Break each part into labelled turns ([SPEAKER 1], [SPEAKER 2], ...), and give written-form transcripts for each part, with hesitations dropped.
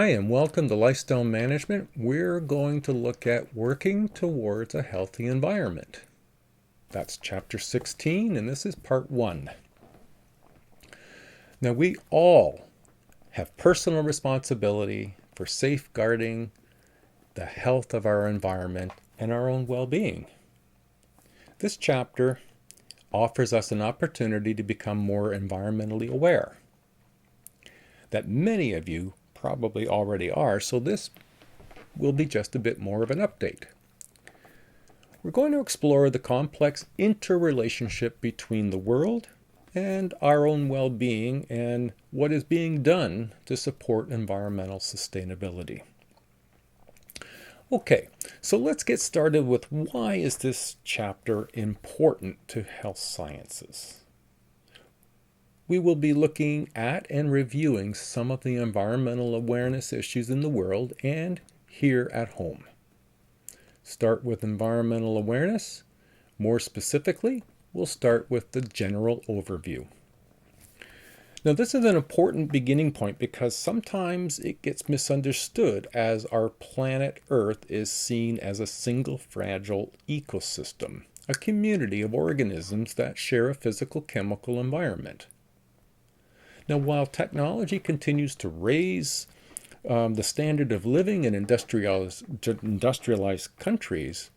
[SPEAKER 1] Hi, and welcome to Lifestyle Management. We're going to look at working towards a healthy environment. That's chapter 16, and this is part 1. Now, we all have personal responsibility for safeguarding the health of our environment and our own well-being. This chapter offers us an opportunity to become more environmentally aware. That many of you probably already are, so this will be just a bit more of an update. We're going to explore the complex interrelationship between the world and our own well-being and what is being done to support environmental sustainability. Okay, so let's get started with why is this chapter important to health sciences? We will be looking at and reviewing some of the environmental awareness issues in the world and here at home. Start with environmental awareness. More specifically, we'll start with the general overview. Now, this is an important beginning point because sometimes it gets misunderstood as our planet Earth is seen as a single fragile ecosystem, a community of organisms that share a physical chemical environment. Now, while technology continues to raise the standard of living in industrialized countries,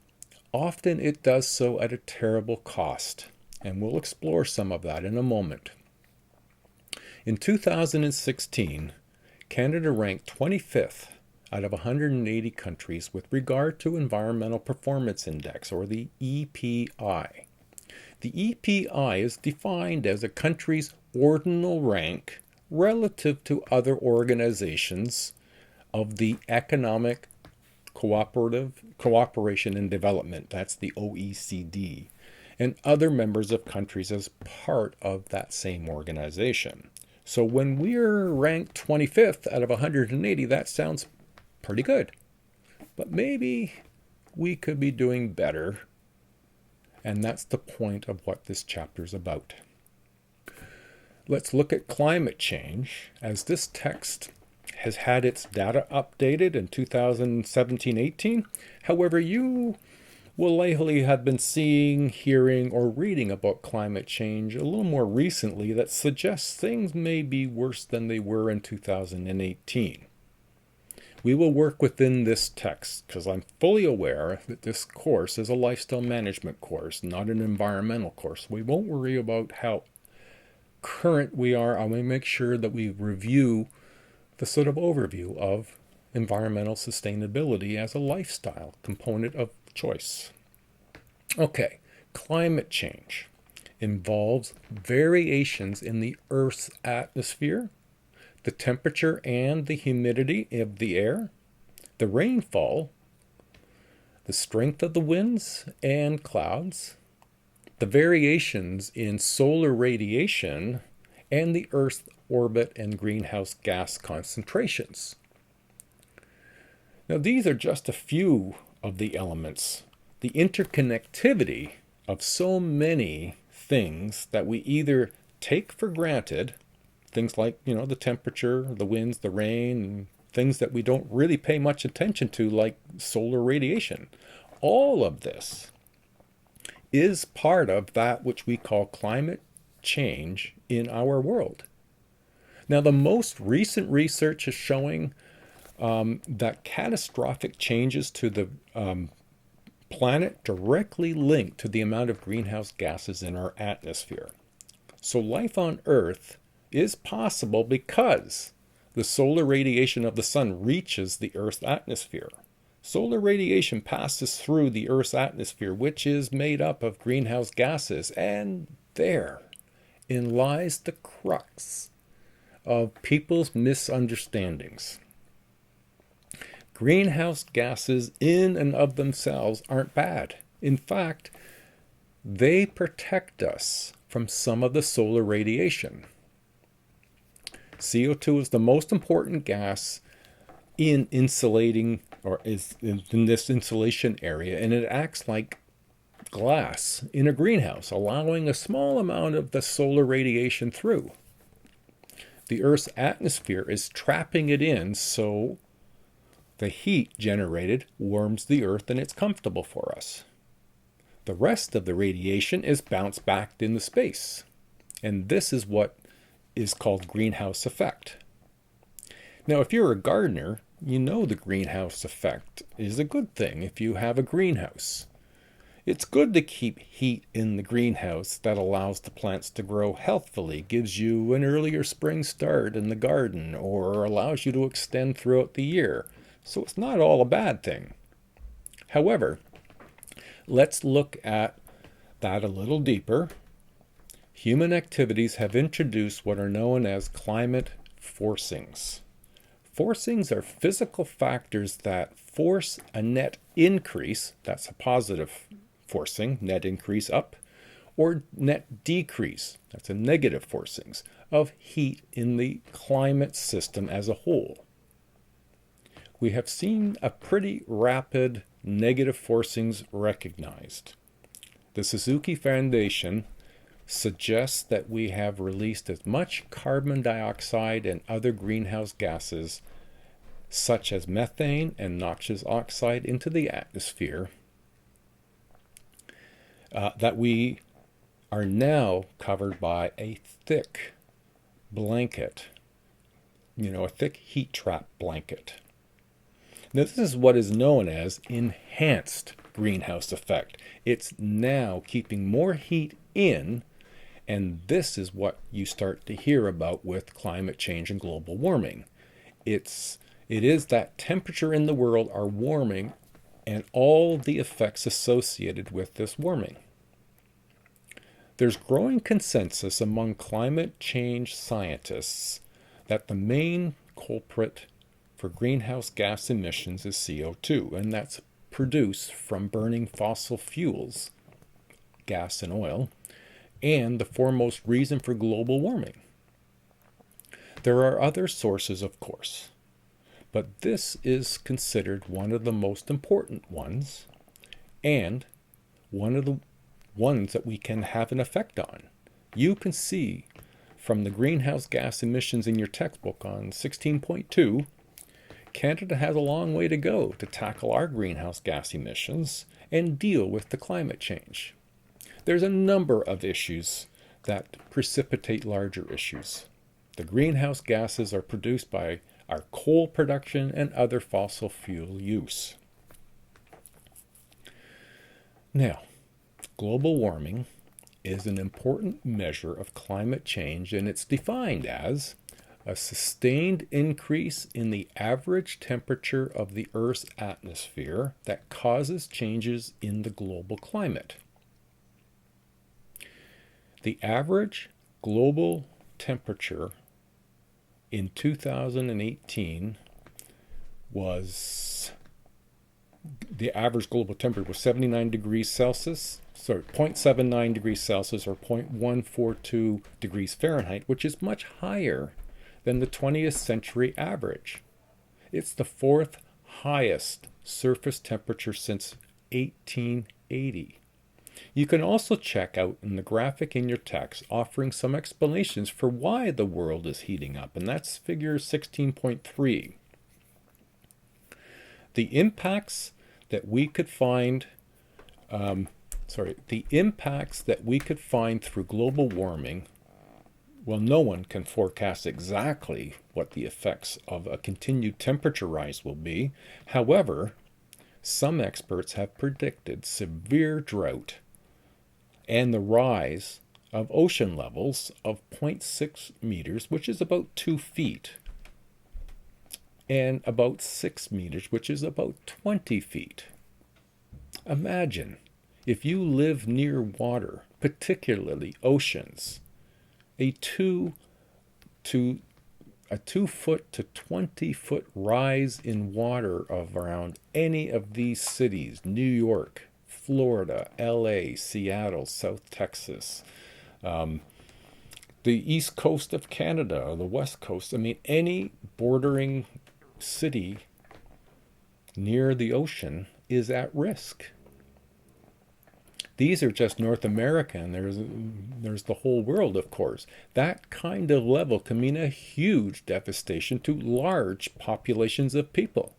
[SPEAKER 1] often it does so at a terrible cost, and we'll explore some of that in a moment. In 2016, Canada ranked 25th out of 180 countries with regard to Environmental Performance Index, or the EPI. The EPI is defined as a country's ordinal rank relative to other organizations of the Economic Cooperation and Development, that's the OECD, and other members of countries as part of that same organization. So when we're ranked 25th out of 180, that sounds pretty good. But maybe we could be doing better. And that's the point of what this chapter is about. Let's look at climate change, as this text has had its data updated in 2017-18. However, you will likely have been seeing, hearing, or reading about climate change a little more recently that suggests things may be worse than they were in 2018. We will work within this text because I'm fully aware that this course is a lifestyle management course, not an environmental course. We won't worry about how current we are. I want to make sure that we review the sort of overview of environmental sustainability as a lifestyle component of choice. Okay, climate change involves variations in the Earth's atmosphere, the temperature and the humidity of the air, the rainfall, the strength of the winds and clouds, the variations in solar radiation, and the Earth's orbit and greenhouse gas concentrations. Now, these are just a few of the elements. The interconnectivity of so many things that we either take for granted, things like, the temperature, the winds, the rain, and things that we don't really pay much attention to, like solar radiation. All of this is part of that which we call climate change in our world. Now, the most recent research is showing that catastrophic changes to the planet directly linked to the amount of greenhouse gases in our atmosphere. So life on Earth is possible because the solar radiation of the sun reaches the Earth's atmosphere. Solar radiation passes through the Earth's atmosphere, which is made up of greenhouse gases, and therein lies the crux of people's misunderstandings. Greenhouse gases in and of themselves aren't bad. In fact, they protect us from some of the solar radiation. CO2 is the most important gas in insulating, or is in this insulation area, and it acts like glass in a greenhouse, allowing a small amount of the solar radiation through. The Earth's atmosphere is trapping it in, so the heat generated warms the Earth and it's comfortable for us. The rest of the radiation is bounced back into space. And this is what is called greenhouse effect. Now, if you're a gardener, you know the greenhouse effect is a good thing if you have a greenhouse. It's good to keep heat in the greenhouse that allows the plants to grow healthily, gives you an earlier spring start in the garden, or allows you to extend throughout the year. So it's not all a bad thing. However, let's look at that a little deeper. Human activities have introduced what are known as climate forcings. Forcings are physical factors that force a net increase, that's a positive forcing, net increase up, or net decrease, that's a negative forcings, of heat in the climate system as a whole. We have seen a pretty rapid negative forcings recognized. The Suzuki Foundation suggests that we have released as much carbon dioxide and other greenhouse gases, such as methane and noxious oxide, into the atmosphere that we are now covered by a thick blanket, a thick heat trap blanket. Now, this is what is known as enhanced greenhouse effect. It's now keeping more heat in, and this is what you start to hear about with climate change and global warming. It is that temperature in the world are warming and all the effects associated with this warming. There's growing consensus among climate change scientists that the main culprit for greenhouse gas emissions is CO2, and that's produced from burning fossil fuels, gas and oil, and the foremost reason for global warming. There are other sources, of course, but this is considered one of the most important ones, and one of the ones that we can have an effect on. You can see from the greenhouse gas emissions in your textbook on 16.2, Canada has a long way to go to tackle our greenhouse gas emissions and deal with the climate change. There's a number of issues that precipitate larger issues. The greenhouse gases are produced by our coal production and other fossil fuel use. Now, global warming is an important measure of climate change, and it's defined as a sustained increase in the average temperature of the Earth's atmosphere that causes changes in the global climate. The average global temperature in 2018 was, the average global temperature was 79 degrees Celsius, 0.79 degrees Celsius or 0.142 degrees Fahrenheit, which is much higher than the 20th century average. It's the fourth highest surface temperature since 1880. You can also check out in the graphic in your text offering some explanations for why the world is heating up, and that's figure 16.3. The impacts that we could find through global warming, well, no one can forecast exactly what the effects of a continued temperature rise will be. However, some experts have predicted severe drought and the rise of ocean levels of 0.6 meters, which is about 2 feet, and about 6 meters, which is about 20 feet. Imagine if you live near water, particularly oceans, a 2 foot to 20 foot rise in water of around any of these cities, New York, Florida, LA, Seattle, South Texas, the east coast of Canada, or the west coast, any bordering city near the ocean is at risk. These are just North America, and there's the whole world, of course. That kind of level can mean a huge devastation to large populations of people.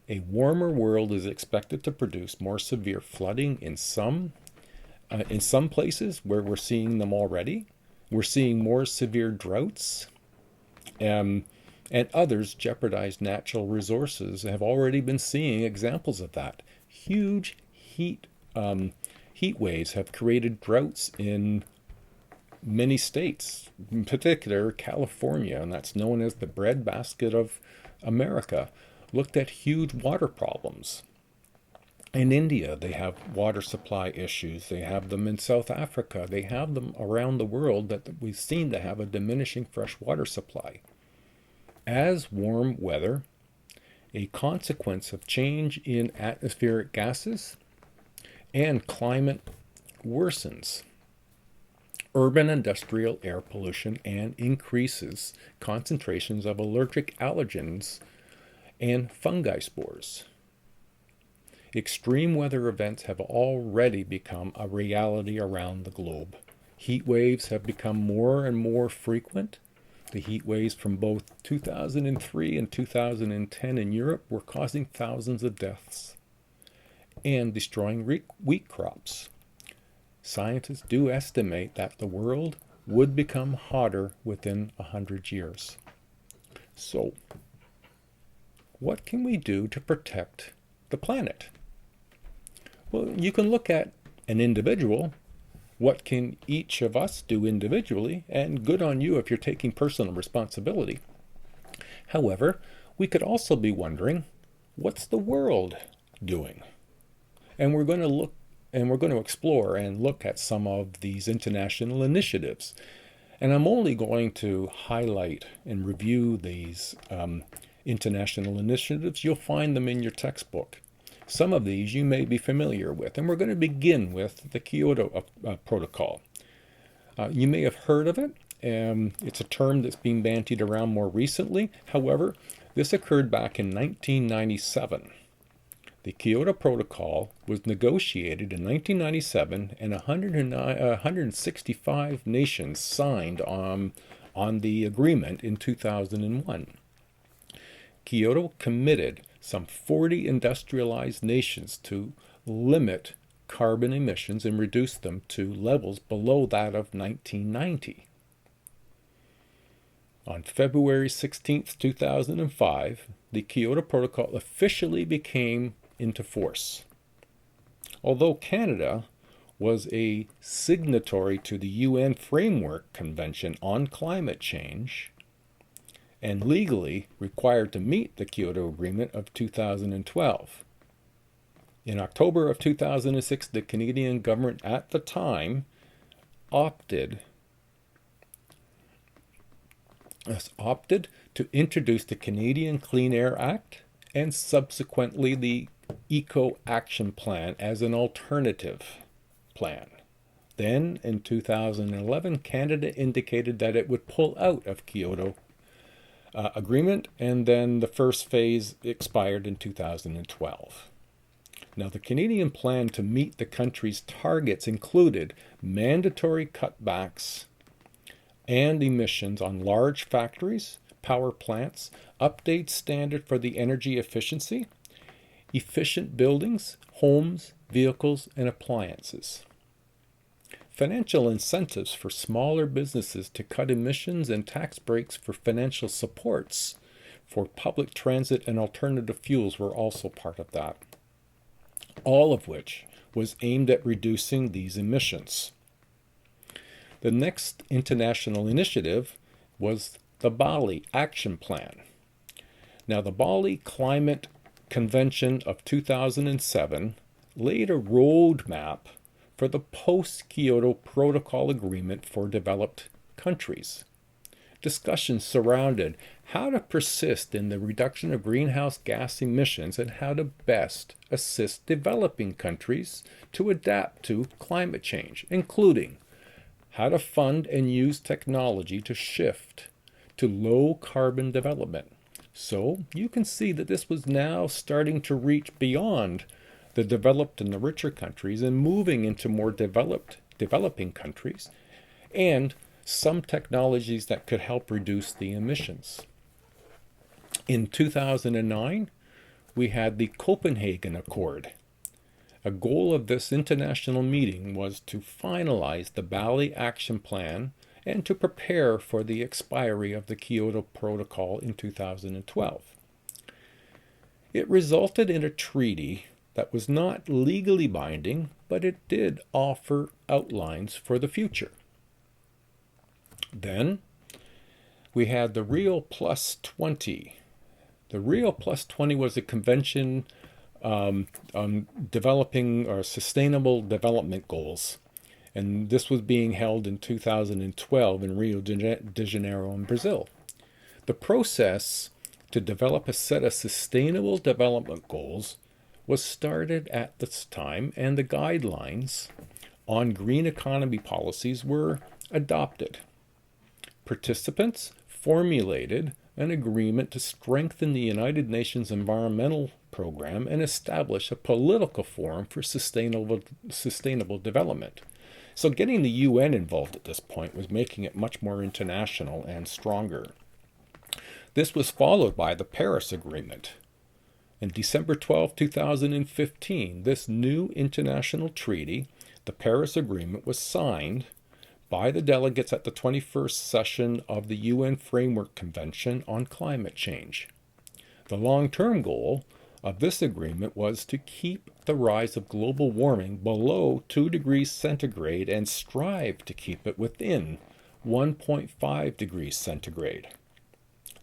[SPEAKER 1] A warmer world is expected to produce more severe flooding in some places where we're seeing them already. We're seeing more severe droughts, and others jeopardize natural resources. Have already been seeing examples of that. Huge heat waves have created droughts in many states, in particular California, and that's known as the breadbasket of America. Looked at huge water problems. In India, they have water supply issues. They have them in South Africa. They have them around the world that we seem to have a diminishing fresh water supply. As warm weather, a consequence of change in atmospheric gases and climate worsens, urban industrial air pollution and increases concentrations of allergic allergens and fungi spores. Extreme weather events have already become a reality around the globe. Heat waves have become more and more frequent. The heat waves from both 2003 and 2010 in Europe were causing thousands of deaths and destroying wheat crops. Scientists do estimate that the world would become hotter within 100 years. So, what can we do to protect the planet? Well, you can look at an individual. What can each of us do individually? And good on you if you're taking personal responsibility. However, we could also be wondering, what's the world doing? And we're going to explore and look at some of these international initiatives. And I'm only going to highlight and review these international initiatives. You'll find them in your textbook. Some of these you may be familiar with, and we're going to begin with the Kyoto Protocol. You may have heard of it. It's a term that's been bandied around more recently. However, this occurred back in 1997. The Kyoto Protocol was negotiated in 1997, and 165 nations signed on the agreement in 2001. Kyoto committed some 40 industrialized nations to limit carbon emissions and reduce them to levels below that of 1990. On February 16, 2005, the Kyoto Protocol officially became into force. Although Canada was a signatory to the UN Framework Convention on Climate Change, and legally required to meet the Kyoto Agreement of 2012. In October of 2006, the Canadian government at the time opted to introduce the Canadian Clean Air Act and subsequently the Eco Action Plan as an alternative plan. Then, in 2011, Canada indicated that it would pull out of Kyoto agreement, and then the first phase expired in 2012. Now, the Canadian plan to meet the country's targets included mandatory cutbacks and emissions on large factories, power plants, update standard for the energy efficiency, efficient buildings, homes, vehicles, and appliances. Financial incentives for smaller businesses to cut emissions and tax breaks for financial supports for public transit and alternative fuels were also part of that. All of which was aimed at reducing these emissions. The next international initiative was the Bali Action Plan. Now, the Bali Climate Convention of 2007 laid a roadmap for the post-Kyoto Protocol Agreement for developed countries. Discussions surrounded how to persist in the reduction of greenhouse gas emissions and how to best assist developing countries to adapt to climate change, including how to fund and use technology to shift to low-carbon development. So you can see that this was now starting to reach beyond the developed and the richer countries and moving into more developing countries, and some technologies that could help reduce the emissions. In 2009, we had the Copenhagen Accord. A goal of this international meeting was to finalize the Bali Action Plan and to prepare for the expiry of the Kyoto Protocol in 2012. It resulted in a treaty that was not legally binding, but it did offer outlines for the future. Then we had the Rio Plus 20. The Rio Plus 20 was a convention on developing or sustainable development goals. And this was being held in 2012 in Rio de Janeiro in Brazil. The process to develop a set of sustainable development goals was started at this time, and the guidelines on green economy policies were adopted. Participants formulated an agreement to strengthen the United Nations Environmental Program and establish a political forum for sustainable development. So getting the UN involved at this point was making it much more international and stronger. This was followed by the Paris Agreement. In December 12, 2015, this new international treaty, the Paris Agreement, was signed by the delegates at the 21st session of the UN Framework Convention on Climate Change. The long-term goal of this agreement was to keep the rise of global warming below 2 degrees centigrade and strive to keep it within 1.5 degrees centigrade.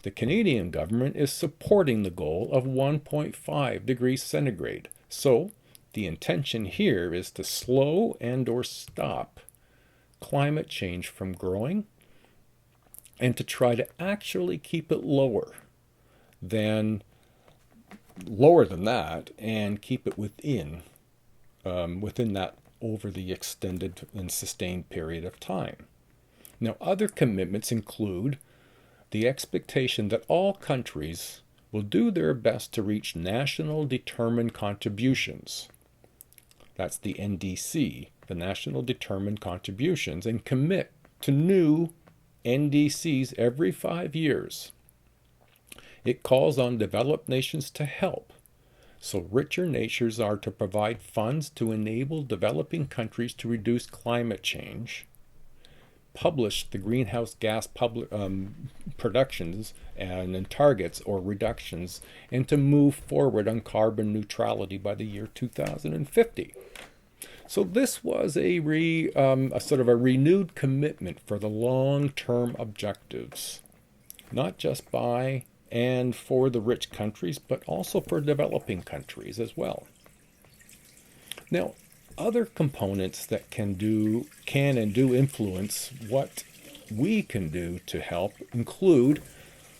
[SPEAKER 1] The Canadian government is supporting the goal of 1.5 degrees centigrade. So the intention here is to slow and or stop climate change from growing and to try to actually keep it lower than that and keep it within that over the extended and sustained period of time. Now, other commitments include the expectation that all countries will do their best to reach national determined contributions. That's the NDC, the National Determined Contributions, and commit to new NDCs every 5 years. It calls on developed nations to help. So richer nations are to provide funds to enable developing countries to reduce climate change, publish the greenhouse gas productions and targets or reductions, and to move forward on carbon neutrality by the year 2050. So this was a sort of a renewed commitment for the long-term objectives, not just by and for the rich countries, but also for developing countries as well. Now, other components that can and do influence what we can do to help include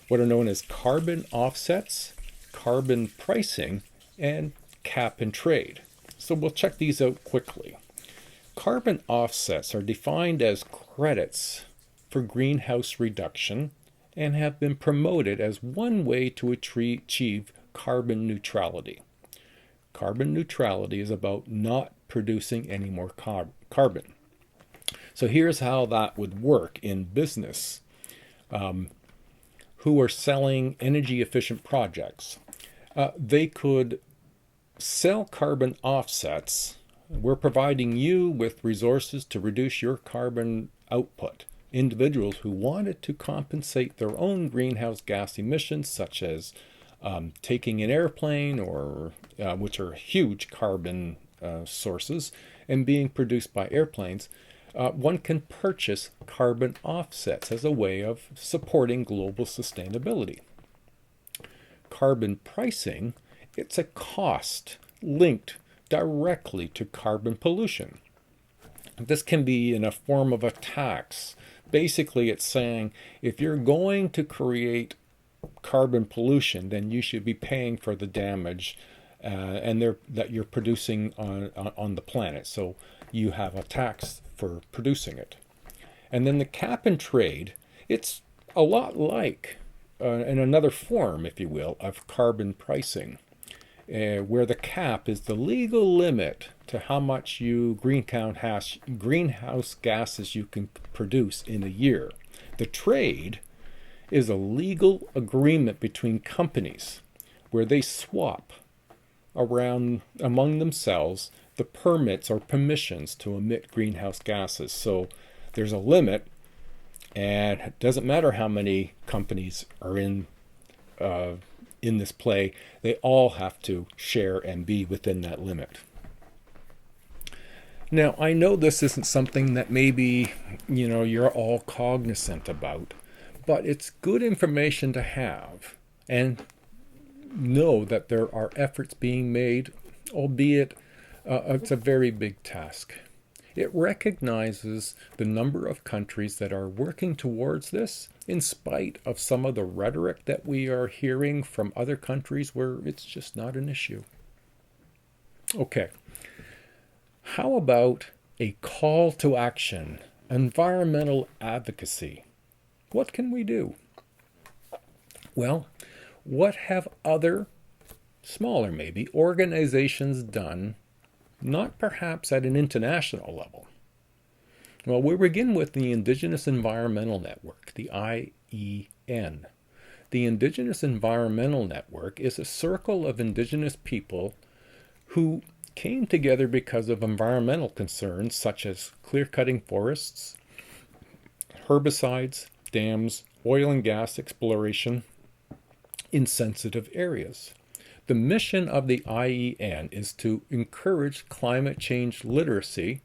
[SPEAKER 1] what are known as carbon offsets, carbon pricing, and cap and trade. So we'll check these out quickly. Carbon offsets are defined as credits for greenhouse reduction and have been promoted as one way to achieve carbon neutrality. Carbon neutrality is about not producing any more carbon. So here's how that would work in business. Who are selling energy efficient projects. They could sell carbon offsets. We're providing you with resources to reduce your carbon output. Individuals who wanted to compensate their own greenhouse gas emissions, such as taking an airplane, or which are huge carbon sources, and being produced by airplanes, one can purchase carbon offsets as a way of supporting global sustainability. Carbon pricing, it's a cost linked directly to carbon pollution. This can be in a form of a tax. Basically, it's saying if you're going to create carbon pollution, then you should be paying for the damage that you're producing on the planet. So you have a tax for producing it. And then the cap and trade, it's a lot like, in another form, if you will, of carbon pricing. where the cap is the legal limit to how much greenhouse gases you can produce in a year. The trade is a legal agreement between companies where they swap around among themselves the permits or permissions to emit greenhouse gases. So there's a limit, and it doesn't matter how many companies are in this play, they all have to share and be within that limit. Now, I know this isn't something that maybe, you're all cognizant about, but it's good information to have and know that there are efforts being made, albeit it's a very big task. It recognizes the number of countries that are working towards this, in spite of some of the rhetoric that we are hearing from other countries where it's just not an issue. Okay, how about a call to action, environmental advocacy? What can we do? Well, what have other, smaller maybe, organizations done, not perhaps at an international level? Well, we begin with the Indigenous Environmental Network, the IEN. The Indigenous Environmental Network is a circle of Indigenous people who came together because of environmental concerns such as clear-cutting forests, herbicides, dams, oil and gas exploration in sensitive areas. The mission of the IEN is to encourage climate change literacy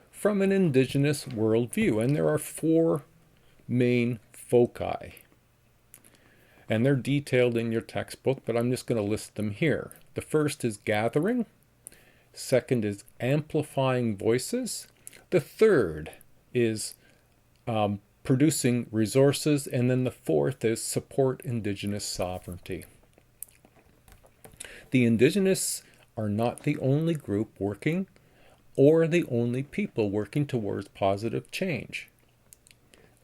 [SPEAKER 1] from an Indigenous worldview, and there are 4 main foci. And they're detailed in your textbook, but I'm just going to list them here. The first is gathering. Second is amplifying voices. The third is producing resources. And then the fourth is support Indigenous sovereignty. The Indigenous are not the only group working or the only people working towards positive change.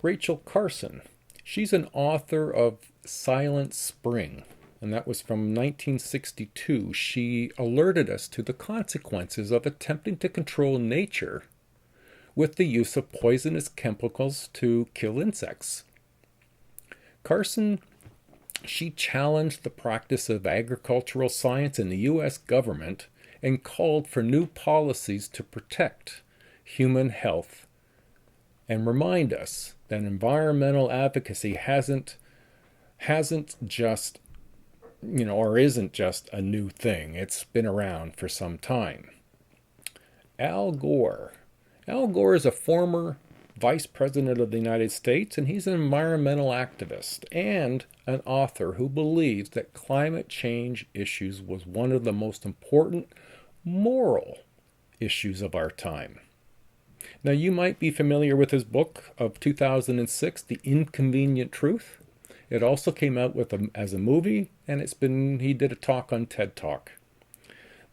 [SPEAKER 1] Rachel Carson, she's an author of Silent Spring, and that was from 1962. She alerted us to the consequences of attempting to control nature with the use of poisonous chemicals to kill insects. Carson, she challenged the practice of agricultural science in the U.S. government and called for new policies to protect human health and remind us that environmental advocacy hasn't just, or isn't just a new thing. It's been around for some time. Al Gore. Al Gore is a former Vice President of the United States, and he's an environmental activist and an author who believes that climate change issues was one of the most important moral issues of our time. Now, you might be familiar with his book of 2006, The Inconvenient Truth. It also came out as a movie, and he did a talk on TED Talk.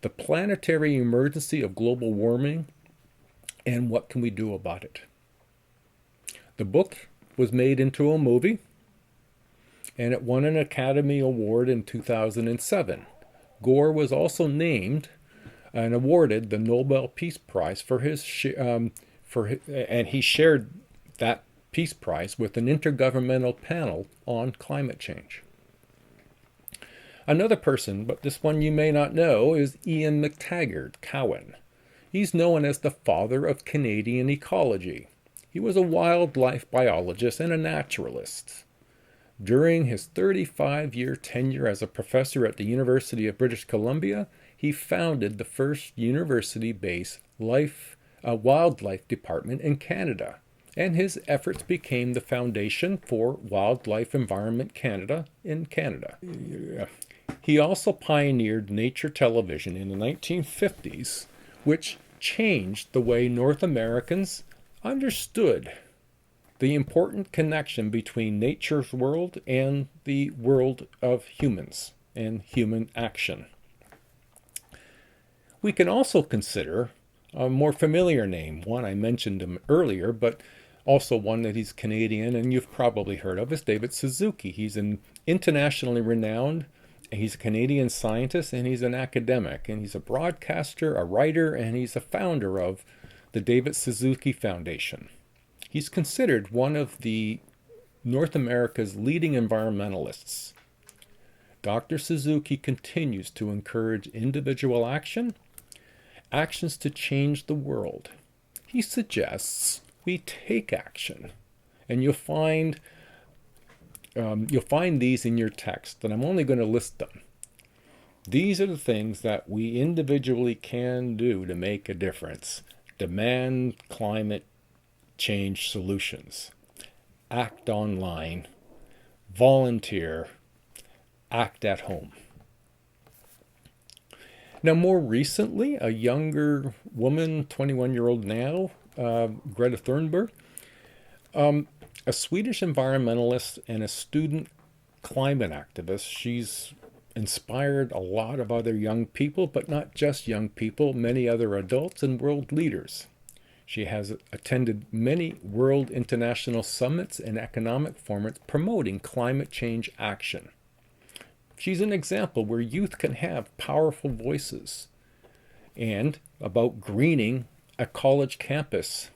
[SPEAKER 1] The planetary emergency of global warming and what can we do about it. The book was made into a movie, and it won an Academy Award in 2007. Gore was also named and awarded the Nobel Peace Prize and he shared that Peace Prize with an intergovernmental panel on climate change. Another person, but this one you may not know, is Ian McTaggart Cowan. He's known as the father of Canadian ecology. He was a wildlife biologist and a naturalist. During his 35-year tenure as a professor at the University of British Columbia, he founded the first university-based wildlife department in Canada, and his efforts became the foundation for Wildlife Environment Canada in Canada. He also pioneered nature television in the 1950s, which changed the way North Americans understood the important connection between nature's world and the world of humans and human action. We can also consider a more familiar name, one I mentioned him earlier, but also one that he's Canadian and you've probably heard of, is David Suzuki. He's an internationally renowned He's a Canadian scientist, and he's an academic, and he's a broadcaster, a writer, and he's a founder of the David Suzuki Foundation. He's considered one of the North America's leading environmentalists. Dr. Suzuki continues to encourage individual actions to change the world. He suggests we take action, and you'll find these in your text, and I'm only going to list them. These are the things that we individually can do to make a difference. Demand climate change solutions. Act online. Volunteer. Act at home. Now, more recently, a younger woman, 21-year-old now, Greta Thunberg, a Swedish environmentalist and a student climate activist. She's inspired a lot of other young people, but not just young people, many other adults and world leaders. She has attended many world international summits and economic forums promoting climate change action. She's an example where youth can have powerful voices, and about greening a college campus.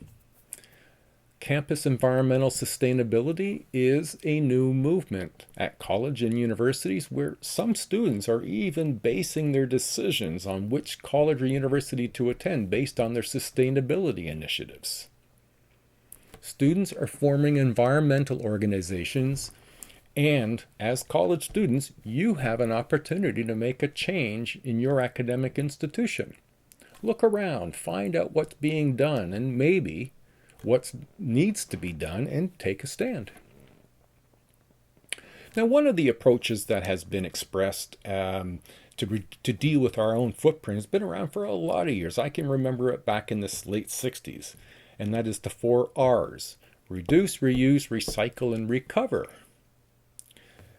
[SPEAKER 1] Campus environmental sustainability is a new movement at college and universities, where some students are even basing their decisions on which college or university to attend based on their sustainability initiatives. Students are forming environmental organizations, and as college students, you have an opportunity to make a change in your academic institution. Look around, find out what's being done, and maybe what needs to be done, and take a stand. Now, one of the approaches that has been expressed to deal with our own footprint has been around for a lot of years. I can remember it back in the late 60s, and that is the 4 R's: reduce, reuse, recycle, and recover.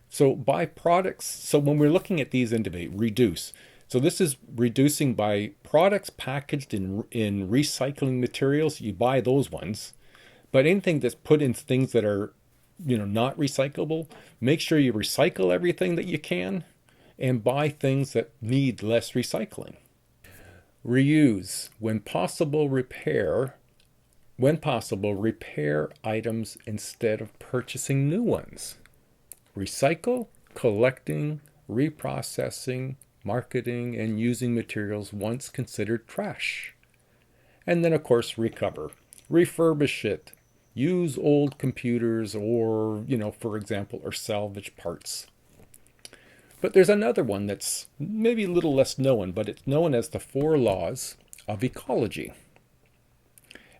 [SPEAKER 1] So when we're looking at these individually, reduce. So this is reducing by products packaged in recycling materials. You buy those ones, but anything that's put in things that are, not recyclable, make sure you recycle everything that you can, and buy things that need less recycling. Reuse. When possible, repair items instead of purchasing new ones. Recycle, collecting, reprocessing, marketing, and using materials once considered trash. And then, of course, recover. Refurbish it. Use old computers or, for example, or salvage parts. But there's another one that's maybe a little less known, but it's known as the 4 Laws of Ecology.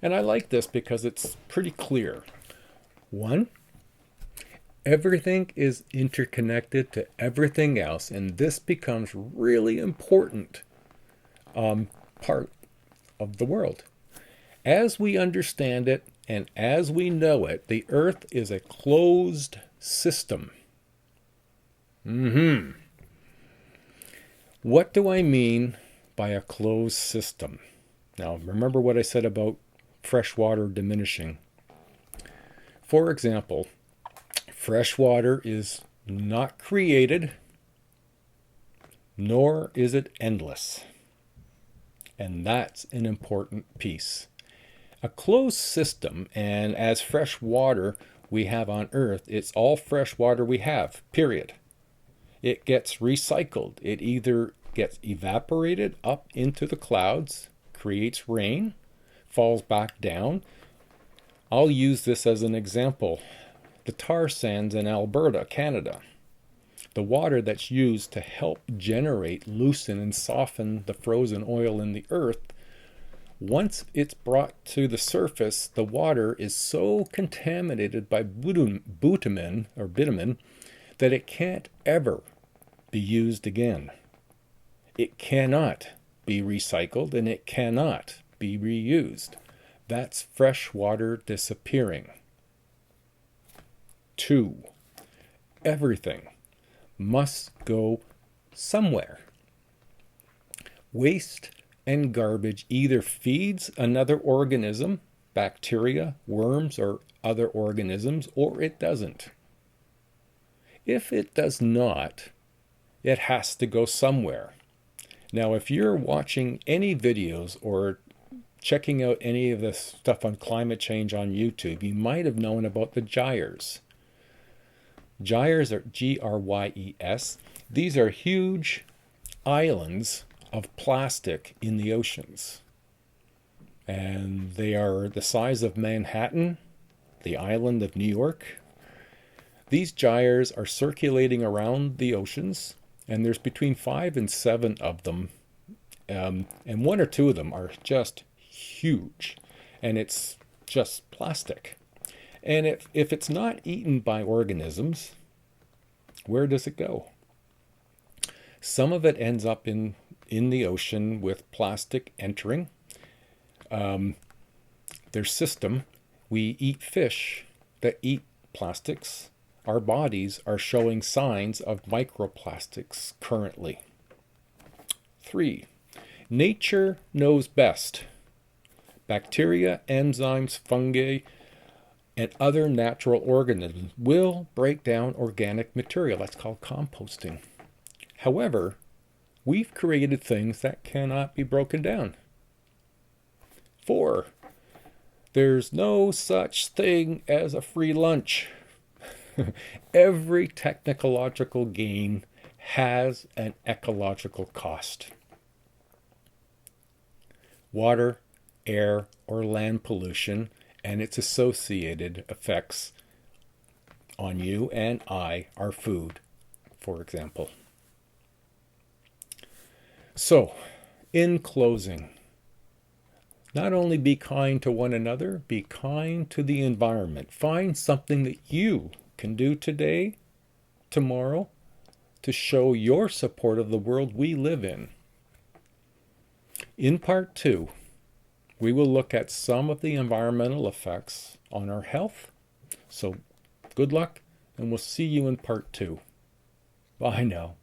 [SPEAKER 1] And I like this because it's pretty clear. 1, everything is interconnected to everything else, and this becomes really important part of the world. As we understand it and as we know it, the Earth is a closed system. What do I mean by a closed system? Now, remember what I said about fresh water diminishing. For example, fresh water is not created, nor is it endless. And that's an important piece. A closed system, and as fresh water we have on Earth, it's all fresh water we have, period. It gets recycled. It either gets evaporated up into the clouds, creates rain, falls back down. I'll use this as an example. The tar sands in Alberta, Canada. The water that's used to help generate, loosen, and soften the frozen oil in the earth, once it's brought to the surface, the water is so contaminated by bitumen that it can't ever be used again. It cannot be recycled, and it cannot be reused. That's fresh water disappearing. 2, everything must go somewhere. Waste and garbage either feeds another organism, bacteria, worms, or other organisms, or it doesn't. If it does not, It has to go somewhere. Now, if you're watching any videos or checking out any of the stuff on climate change on YouTube, you might have known about the gyres. Gyres are G-R-Y-E-S. These are huge islands of plastic in the oceans. And they are the size of Manhattan, the island of New York. These gyres are circulating around the oceans, and there's between 5 and 7 of them. And 1 or 2 of them are just huge. And it's just plastic. And if it's not eaten by organisms, where does it go? Some of it ends up in the ocean with plastic entering their system. We eat fish that eat plastics. Our bodies are showing signs of microplastics currently. 3. Nature knows best. Bacteria, enzymes, fungi, and other natural organisms will break down organic material. That's called composting. However, we've created things that cannot be broken down. 4. There's no such thing as a free lunch. Every technological gain has an ecological cost. Water, air, or land pollution and its associated effects on you and I, our food, for example. So, in closing, not only be kind to one another, be kind to the environment. Find something that you can do today, tomorrow, to show your support of the world we live in. In part 2, we will look at some of the environmental effects on our health. So, good luck, and we'll see you in part 2. Bye now.